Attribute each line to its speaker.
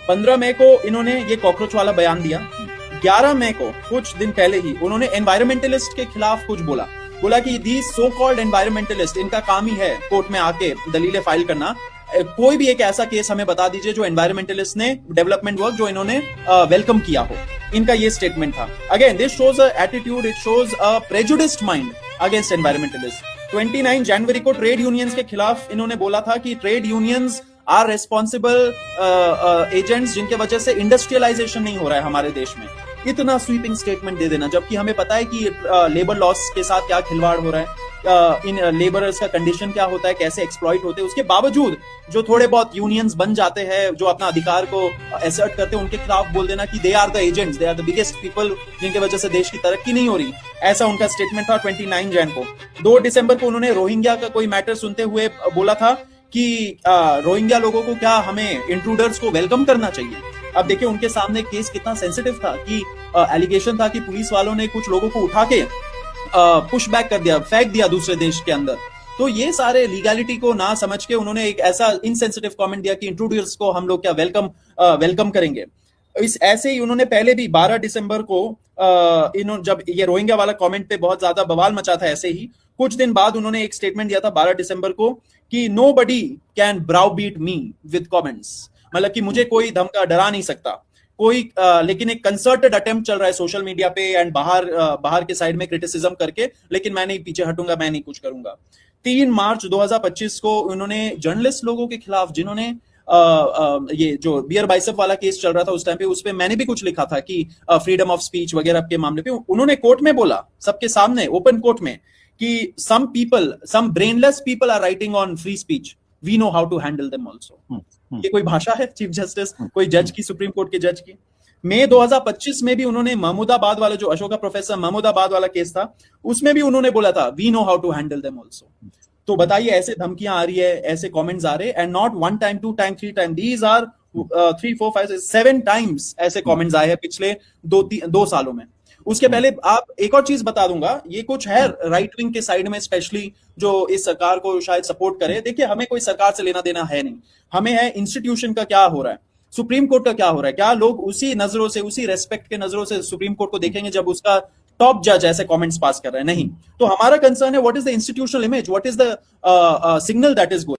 Speaker 1: 15 मई को इन्होंने ये कॉकरोच वाला बयान दिया। 11 मई को कुछ दिन पहले ही उन्होंने एनवायरमेंटलिस्ट के खिलाफ कुछ बोला कि दी सो कॉल्ड एनवायरमेंटलिस्ट, इनका काम ही है कोर्ट में आके दलीलें फाइल करना। कोई भी एक ऐसा केस हमें बता दीजिए जो एनवायरमेंटलिस्ट ने डेवलपमेंट वर्क जो इन्होंने वेलकम किया हो। इनका ये स्टेटमेंट था। Again this shows a attitude, it shows a prejudiced mind against environmentalist. 29 जनवरी को ट्रेड यूनियंस के खिलाफ इन्होंने बोला था कि trade unions are responsible agents जिनके वजह से इंडस्ट्रियलाइजेशन नहीं हो रहा है हमारे देश में। इतना स्वीपिंग स्टेटमेंट दे देना, जबकि हमें पता है कि लेबर लॉस के साथ क्या खिलवाड़ हो रहा है, इन लेबरर्स का कंडीशन क्या होता है, कैसे एक्सप्लॉइट होते हैं। उसके बावजूद जो थोड़े बहुत यूनियंस बन जाते हैं, जो अपना अधिकार को एसर्ट करते हैं, उनके खिलाफ बोल देना कि they are the agents, they are the biggest people जिनके वजह से देश की तरक्की नहीं हो रही। ऐसा उनका स्टेटमेंट था 29 जैन को। 2 दिसंबर को उन्होंने रोहिंग्या का कोई मैटर सुनते हुए बोला था कि रोहिंग्या लोगों को क्या हमें इंट्रूडर्स को वेलकम करना चाहिए। अब देखिए उनके सामने केस कितना सेंसिटिव था कि एलिगेशन था कि पुलिस वालों ने कुछ लोगों को उठा के पुश बैक कर दिया, फेंक दिया दूसरे देश के अंदर। तो ये सारे लीगैलिटी को ना समझ के उन्होंने एक ऐसा इनसेंसिटिव कमेंट दिया कि इंट्रूडर्स को हम लोग क्या वेलकम करेंगे। इस ऐसे ही उन्होंने पहले भी 12 दिसंबर को इन्होंने जब ये रोहिंग्या वाला कमेंट पे बहुत ज्यादा बवाल मचा था, ऐसे ही कुछ दिन बाद उन्होंने एक स्टेटमेंट दिया था 12 दिसंबर को कि nobody can browbeat me with comments, मतलब कि मुझे कोई धमका डरा नहीं सकता कोई। लेकिन एक कंसर्टेड अटेम्प्ट चल रहा है सोशल मीडिया पे एंड बाहर के साइड में क्रिटिसिज्म करके, लेकिन मैं नहीं पीछे हटूंगा, मैं नहीं कुछ करूंगा। 3 मार्च 2025 को उन्होंने जर्नलिस्ट लोगों के खिलाफ जिन्होंने ये जो बियर बाइसेप वाला केस चल रहा था उस टाइम पे, उस पे मैंने भी कुछ लिखा था कि फ्रीडम ऑफ स्पीच वगैरह के मामले पे उन्होंने कोर्ट में बोला, सबके सामने ओपन कोर्ट में, कि some brainless people are writing on free speech, we know how to handle them also। ये कोई भाषा है चीफ जस्टिस, कोई जज की, सुप्रीम कोर्ट के जज की। मई 2025 में भी उन्होंने महमूदाबाद वाला जो अशोका प्रोफेसर महमूदाबाद वाला केस था, उसमें भी उन्होंने बोला था we know how to handle them also. तो बताइए ऐसे धमकियां आ रही है, ऐसे कमेंट्स आ रहे, and not 1 time 2 time 3 time, these are 3 4 5 7 times ऐसे कमेंट्स आए हैं पिछले 2 सालों में। उसके पहले आप एक और चीज बता दूंगा, ये कुछ है राइट विंग के साइड में स्पेशली जो इस सरकार को शायद सपोर्ट करे। देखिए हमें कोई सरकार से लेना देना है नहीं, हमें है इंस्टीट्यूशन का क्या हो रहा है, सुप्रीम कोर्ट का क्या हो रहा है। क्या लोग उसी नजरों से, उसी रेस्पेक्ट के नजरों से सुप्रीम कोर्ट को देखेंगे जब उसका टॉप जज ऐसे कमेंट्स पास कर रहे हैं? नहीं। तो हमारा कंसर्न है what is the institutional image, what is the signal that is going.